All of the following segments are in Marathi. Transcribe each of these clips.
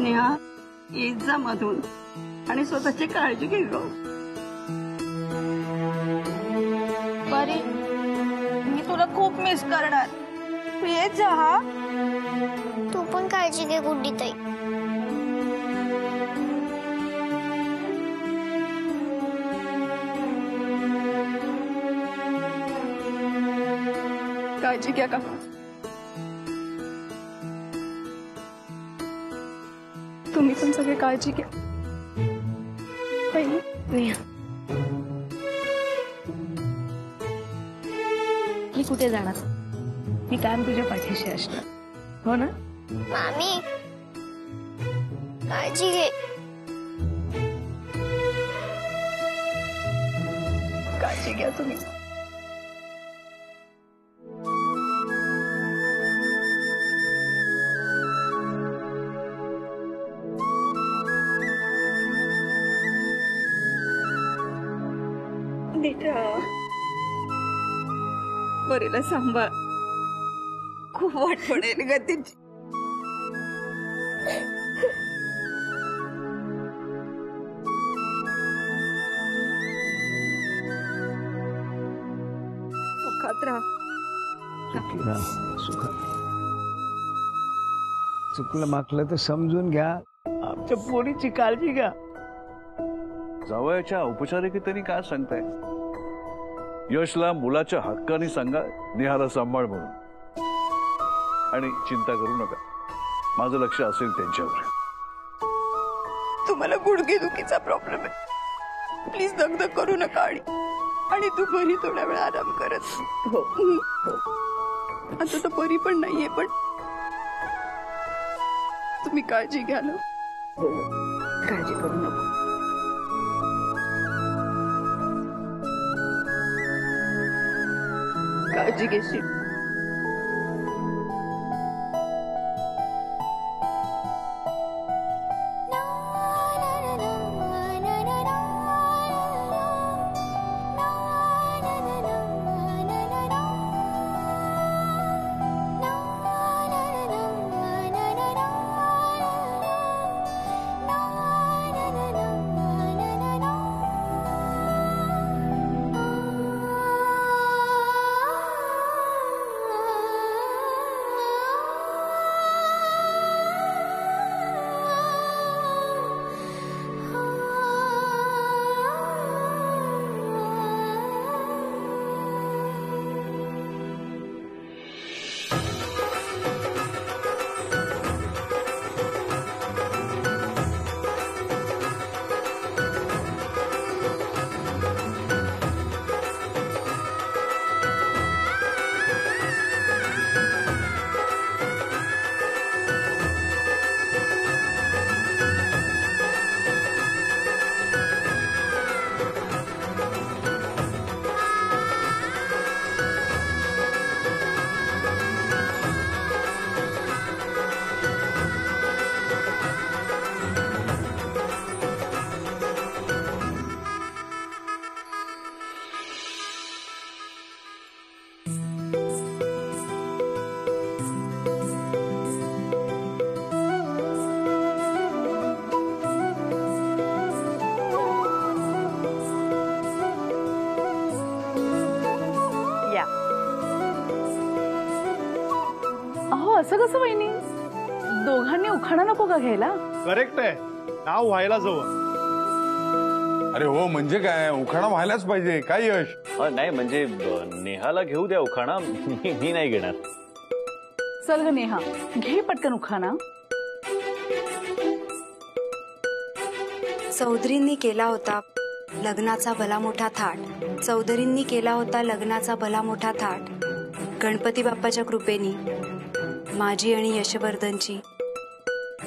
स्नेहा येत जा मधून आणि स्वतःची काळजी घे ग. परी मी तुला खूप मिस करणार. तू येत जा हा. तू पण काळजी घे गुड्डी ताई. काळजी घ्या काका. तुम्ही पण सगळे काळजी घ्या. नेहा मी कुठे जाणार? मी कायम तुझ्या पाठीशी असणार, हो ना? मामी काळजी घे. काळजी घ्या तुम्ही. परीला सांभाळ. खूप आठवण येईल ग तिची. सुखात राहा. चुकलं माकलं तर समजून घ्या. आमच्या पोरीची काळजी घ्या. जावयाच्या औपचारिकतेने काय सांगताय? यशला मुलाच्या हक्काने सांगा नेहाला सांभाळ म्हणून. आणि चिंता करू नका, माझं लक्ष असेल त्यांच्यावर. तुम्हाला गुडघेदुखीचा प्रॉब्लेम आहे. प्लीज दगदग करू नका. आणि तू बरी थोड्या वेळ आराम करत. हो आता तर बरी पण नाहीये, पण तुम्ही काळजी घ्या ना. हो काळजी करू नको. काळजी घेशील. असं कसं वहिनी? दोघांनी उखाणा नको का घ्यायला? करेक्ट आहे, नाव व्हायला जवळ. अरे हो, म्हणजे काय उखाणा व्हायलाच पाहिजे. काय यश? नाही म्हणजे नेहाला घेऊ द्या उखाणा. मी नाही घेणार. चल ग नेहा, घे पटकन उखाणा. चौधरींनी केला होता लग्नाचा भला मोठा थाट. चौधरींनी केला होता लग्नाचा भला मोठा थाट. गणपती बाप्पाच्या कृपेनी माझी आणि यशवर्धनची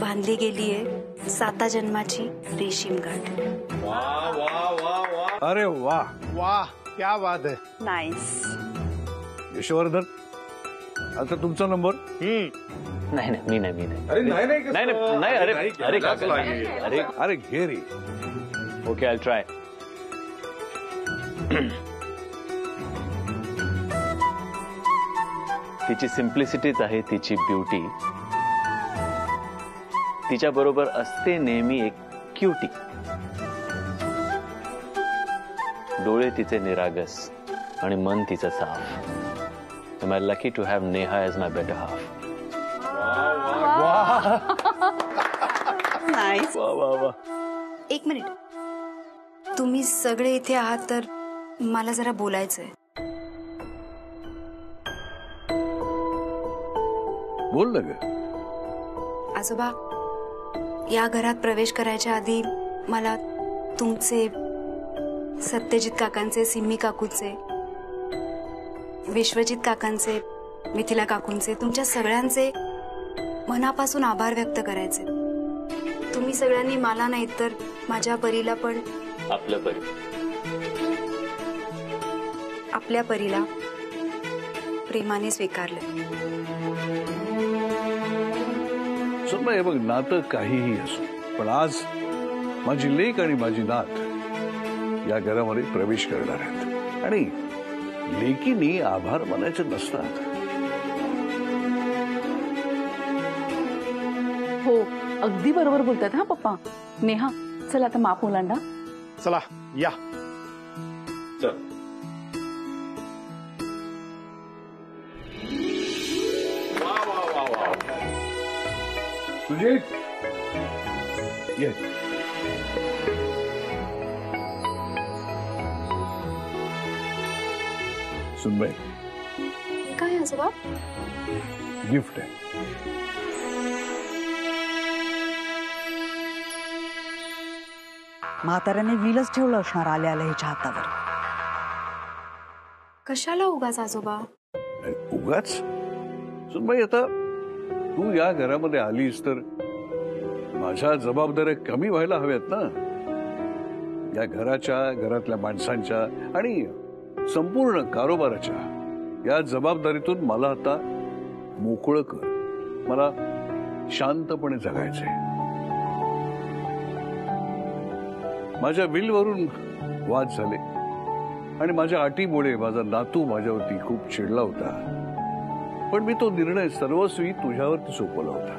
बांधली गेलीये 7 जन्माची रेशीम गाठ. वाह वाह वाह वाह. अरे वाह वाह, क्या बात है. नाईस. यशवर्धन, आता तुमचा नंबर. नाही नाही, मी नाही. अरे नाही नाही नाही नाही नाही. अरे अरे काका, अरे अरे घे रे. Okay, I try. तिची सिम्प्लिसिटीच आहे तिची ब्युटी. तिच्या बरोबर असते नेहमी एक क्युटी. डोळे तिचे निरागस आणि मन तिचं साफ. Am I lucky to have Neha as my better half? Nice. वा वा वा. एक मिनिट, तुम्ही सगळे इथे आहात तर मला जरा बोलायचंय. बोल ना ग. आजोबा, या घरात प्रवेश करायच्या आधी मला तुमचे, सत्यजित काकांचे, सिम्मी काकूचे, विश्वजित काकांचे, मिथिला काकूंचे, तुमच्या सगळ्यांचे मनापासून आभार व्यक्त करायचे. तुम्ही सगळ्यांनी मला नाही तर माझ्या परीला पण, आपल्या परीला प्रेमाने स्वीकारले. सुनबाई, बघ, नातं काहीही असो, पण आज माझी लेक आणि माझी नात या घरामध्ये प्रवेश करणार आहेत आणि लेकीनी आभार मानायचे नसतात. हो, अगदी बरोबर बोलतात हा पप्पा. नेहा, चल आता माप ओलांडा. चला या. चल. तुझे ये. सुनबाई, काय आजोबा? गिफ्ट आहे. म्हाताऱ्याने विलच ठेवलं असणार आल्या आल्या ह्याच्या हातावर. कशाला उगाच आजोबा? उगाच? सुनबाई, आता तू या घरामध्ये आलीस तर माझ्या जबाबदाऱ्या कमी व्हायला हव्यात ना. या घराच्या, घरातल्या माणसांच्या आणि संपूर्ण कारोबाराच्या या जबाबदारीतून मला आता मोकळं कर. मला शांतपणे जगायचंय. माझ्या विलवरून वाद झाले आणि माझ्या अटीमुळे माझा नातू माझ्यावरती खूप चिडला होता, पण मी तो निर्णय सर्वस्वी तुझ्यावरती सोपवला होता.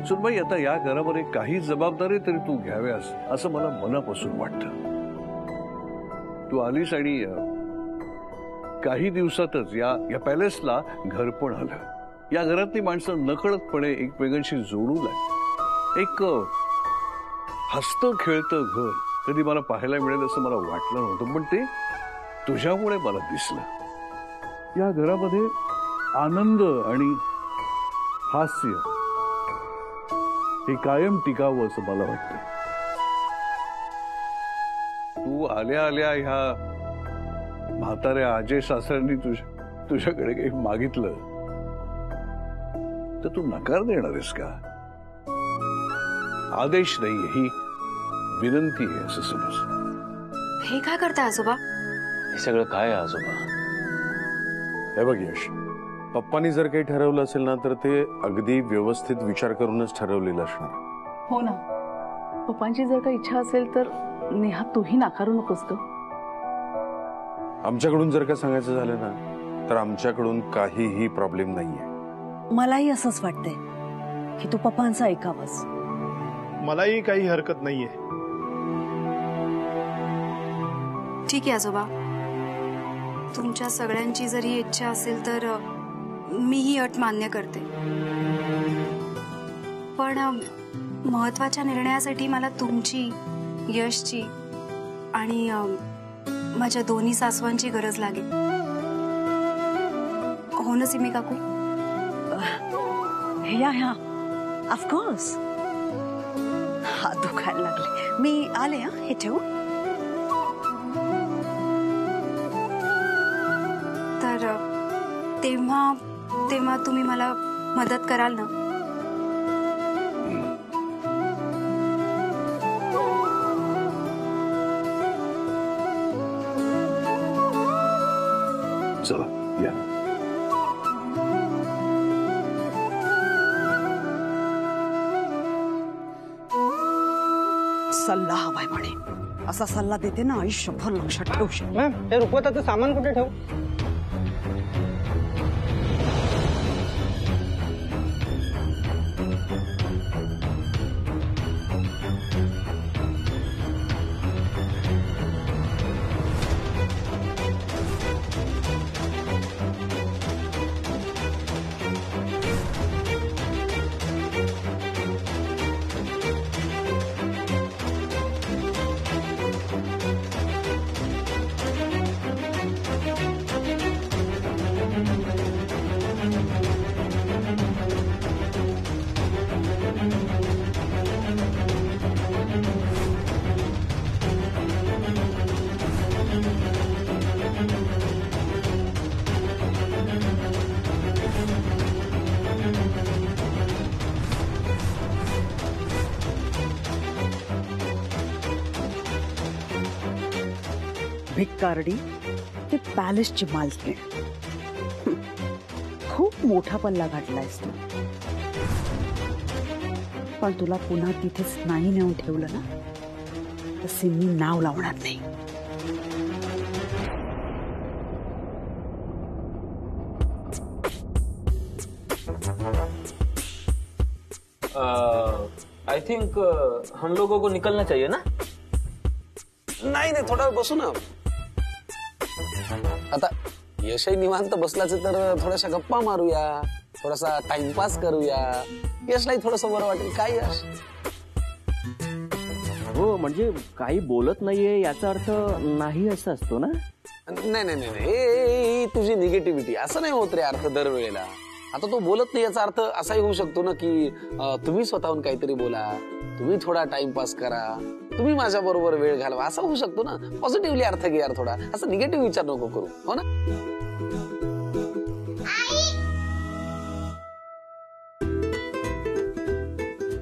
सुनबाई, आता या घरामध्ये काही जबाबदारी तरी तू घ्याव्यास असं मला मनापासून वाटतं. तू आलीस आणि काही दिवसातच या पॅलेसला घर पण आलं. या घरातली माणसं नकळतपणे एकमेकांशी जोडू लागली. एक हसतं खेळतं घर कधी मला पाहायला मिळेल असं मला वाटलं नव्हतं, पण ते तुझ्यामुळे मला दिसलं. या घरामध्ये आनंद आणि हास्य हे कायम टिकावं असं मला वाटतं. तू आल्या आल्या ह्या म्हाताऱ्या अजय सासऱ्यांनी तुझ्याकडे काही मागितलं तर तू नकार देणार आहेस का? आदेश नाहीये, ही विनंती आहे असं समज. हे काय करता आजोबा? हे सगळं काय आहे आजोबा? हे बघ यश, पप्पांनी जर काही ठरवलं असेल ना तर ते अगदी व्यवस्थित विचार करूनच ठरवलेलं असणार. हो ना, पप्पांची जर काही इच्छा असेल तर नेहा तूही नाकारू नकोस ग. आमच्याकडून जर का सांगायचं झालं ना तर आमच्याकडून काहीही प्रॉब्लेम नाहीये. मलाही असंच वाटतंय की तू पप्पांचं ऐकावंस. मलाही काही हरकत नाहीये. ठीक आहे आजोबा, तुमच्या सगळ्यांची जर ही इच्छा असेल तर मी ही अट मान्य करते. पण महत्वाच्या निर्णयासाठी मला तुमची, यशची आणि माझ्या दोन्ही सासवांची गरज लागेल. हो ना सिमी काकू? ह्या ऑफकोर्स. हात दुखायला लागले. मी आले. हे ठेवू? तर तेव्हा तुम्ही मला मदत कराल ना? चला या. सल्ला हवाय म्हणे. असा सल्ला देते ना आयुष्यभर लक्षात ठेवू शकतो. मॅम, हे रुकवताचं सामान कुठे ठेवू? भिक्कारडी ते पॅलेसची मालकीण. खूप मोठा पल्ला गाठलायस तू, पण तुला पुन्हा तिथेच नाही नेऊन ठेवलं ना तर सिमी नाव लावणार नाही. आई थिंक हम लोगों को निकलना चाहिए ना. नाही नाही, थोडा वेळ बसू ना. आता यशही निवांत बसलाच तर थोड्याशा गप्पा मारूया, थोडासा टाइमपास करूया. यशलाही थोडस बरं वाटेल. काय यश? हो, म्हणजे काही बोलत नाहीये याचा अर्थ नाही असं असतो ना. नाही नाही नाही नाही, ही तुझी निगेटिव्हिटी. असं नाही होत रे अर्थ दरवेळेला. आता तो बोलत नाही याचा अर्थ असाही होऊ शकतो ना की तुम्ही स्वतःहून काहीतरी बोला, तुम्ही थोडा टाइमपास करा, तुम्ही माझ्या बरोबर वेळ घालवा, असा होऊ शकतो ना. पॉझिटिव्हली अर्थ घे यार थोडा. असं निगेटिव्ह विचार नको करू, हो ना.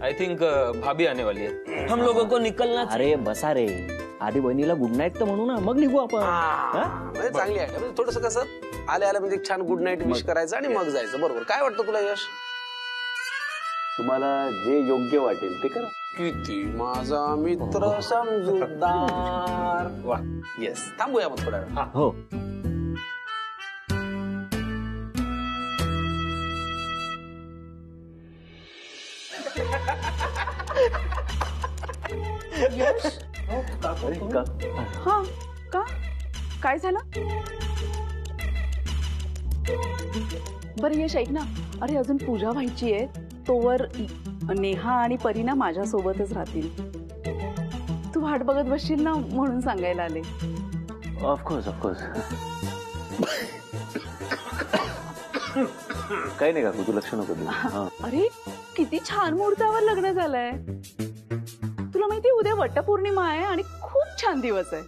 आई थिंक भाभी आने वाली है. हम लोगों को निकलना. अरे बसा रे, आधी बहिणीला गुड नाईट तर म्हणू ना, मग निघू आपण. म्हणजे चांगली आहे. म्हणजे थोडस कसं आल्या आल्या म्हणजे छान गुड नाईट विश करायचं आणि मग जायचं. बरोबर. काय वाटतं तुला यश? तुम्हाला जे योग्य वाटेल ते करा. किती माझा मित्र समजूतदार. वा, येस. थांबूया मग थोडा वेळ. हो. हा का काय झालं? बरं यश ऐक ना, अरे अजून पूजा व्हायची आहे, तोवर नेहा आणि परीना माझ्या सोबतच राहतील. तू वाट बघत बसशील ना म्हणून सांगायला आले. Of course of course. काही नाही काकू, तू लक्ष नको देऊ. अरे किती छान मुहूर्तावर लग्न झालंय. तुला माहिती उद्या वटपौर्णिमा आहे आणि खूप छान दिवस आहे.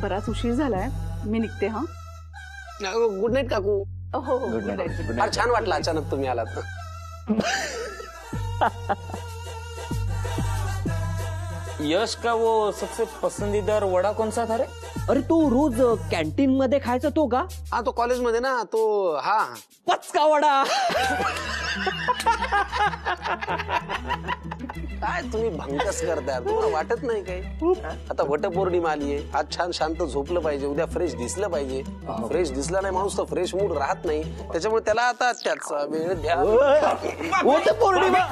बराच उशीर झालाय, मी निघते. हा, गुड नाईट काकू. हो गुड नाईट. फार छान वाटलं अचानक तुम्ही आलात. यश का वो सबसे पसंदीदार वडा कौन सा था रे? अरे तो रोज कॅन्टीन मध्ये खायचा तो का? हा, तो कॉलेजमध्ये ना, तो हा पचका वडा. काय तुम्ही भंकस करताय, तुम्हाला वाटत नाही काही? आता वटपौर्णिमा आलीये, आज छान शांत झोपलं पाहिजे, उद्या फ्रेश दिसलं पाहिजे. फ्रेश दिसला नाही माणूस तर फ्रेश मूड राहत नाही. त्याच्यामुळे त्याला आता त्याचा वेळ द्या. वटपौर्णिमा.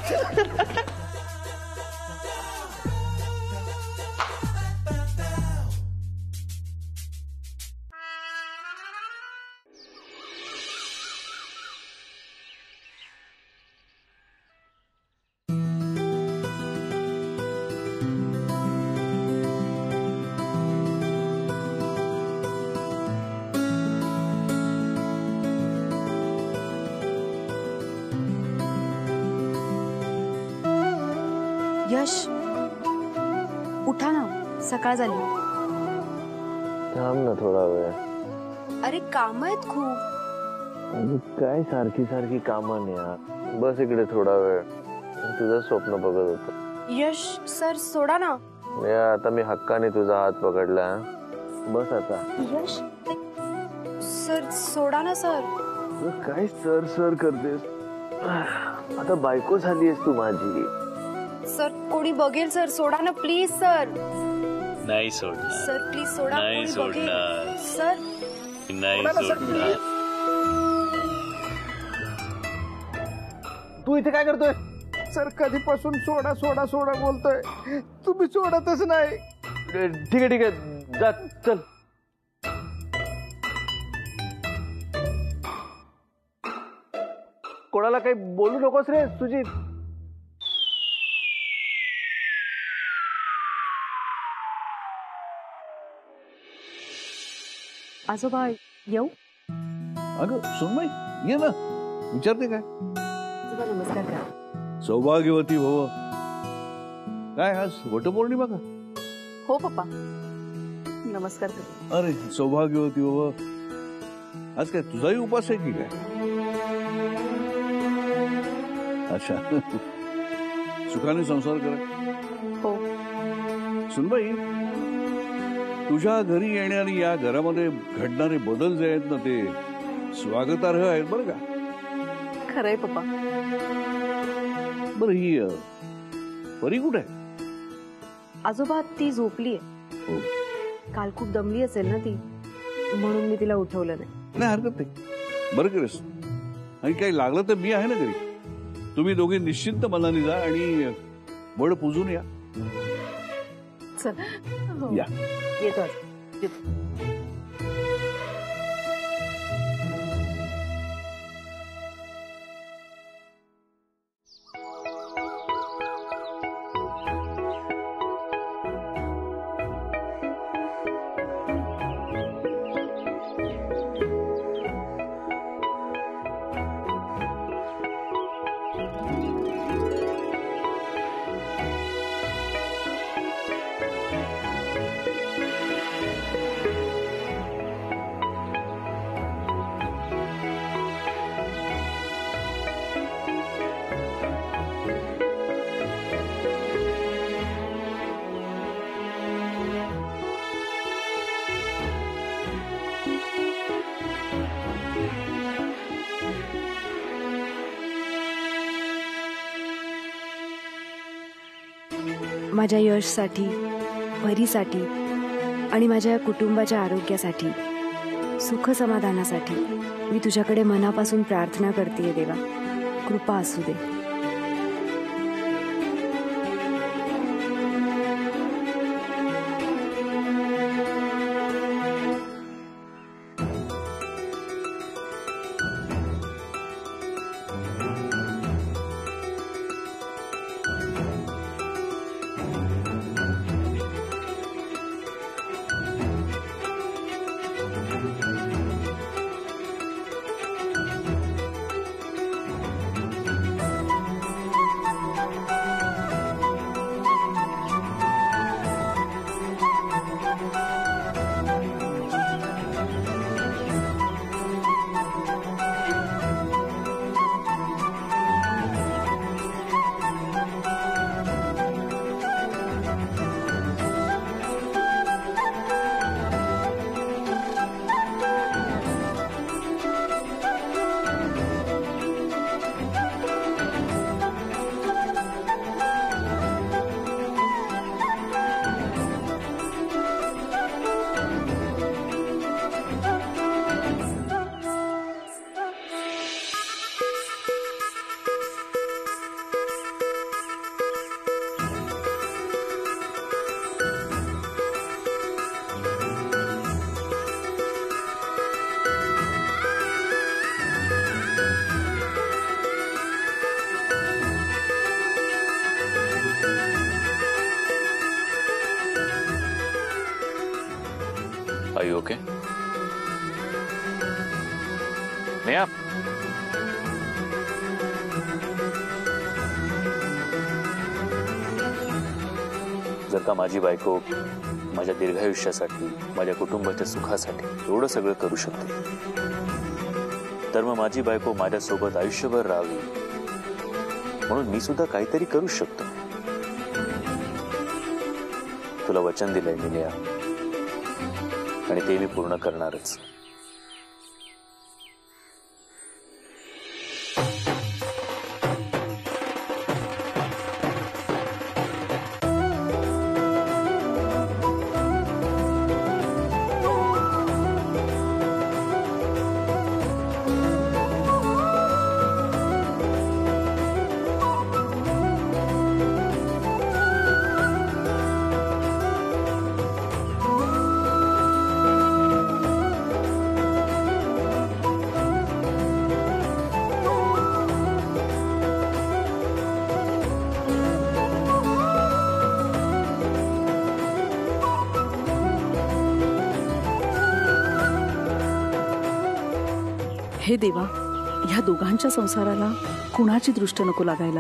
यश उठा ना, सकाळ झाली. थांब ना थोडा वेळ. अरे काम आहेत खूप. काय सारखी सारखी कामं नाही. बस इकडे थोडा वेळ. तुझं स्वप्न बघत होतो. यश सर सोडा ना. आता मी हक्काने तुझा हात पकडला. बस आता. यश सर सोडा ना सर. काय सर सर करतेस? आता बायको झालीयस तू माझी. सर कोणी बघेल सर, सोडा ना प्लीज सर. नाही सोडणार सर प्लीज सोडा. नाही कोणी बघेल. सोडणार. सर नाही सोडणार. तू इथे काय करतोय? सर कधीपासून सोडा सोडा सोडा बोलतोय, तुम्ही सोडतच नाही. ठीक आहे ठीक आहे, जा चल. कोणाला काही बोलू नकोस रे सुजित. आजोबा येऊ? अगं सुनबाई ये ना, विचारते काय? नमस्कार करा. सौभाग्यवती भव. काय आज वटपौर्णिमा का? हो पप्पा, नमस्कार करा. अरे सौभाग्यवती भव, आज काय तुझाही उपास आहे की काय? अच्छा. सुखाने संसार करा. हो. सुनबाई तुझ्या घरी येणारी या घरामध्ये घडणारे बदल जे आहेत ना ते स्वागतार्ह आहेत बरं का. खरंय पप्पा. बरं ही परी कुठे आहे? आजोबा ती झोपलीये. काल खूप दमली असेल ना ती, म्हणून मी तिला उठवलं नाही. नाही हरकत नाही, बरं केलंस. आणि काही लागलं तर मी आहे ना घरी. तुम्ही दोघे निश्चिंत मनाने जा आणि वड पुजून या. चल या. येतो आज. येतो. माझ्या यशसाठी, परीसाठी आणि माझ्या कुटुंबाच्या आरोग्यासाठी, सुख समाधानासाठी मी तुझ्याकडे मनापासून प्रार्थना करतेय देवा. कृपा असू दे. Are you okay? नेहा, जर का माझी बायको माझ्या दीर्घायुष्यासाठी, माझ्या कुटुंबाच्या सुखासाठी एवढं सगळं करू शकते, तर मग माझी बायको माझ्या सोबत आयुष्यभर राहावी म्हणून मी सुद्धा काहीतरी करू शकतो. तुला वचन दिलंय मी नेहा, आणि ते मी पूर्ण करणारच. हे देवा, ह्या दोघांच्या संसाराला कुणाची दृष्ट नको लागायला.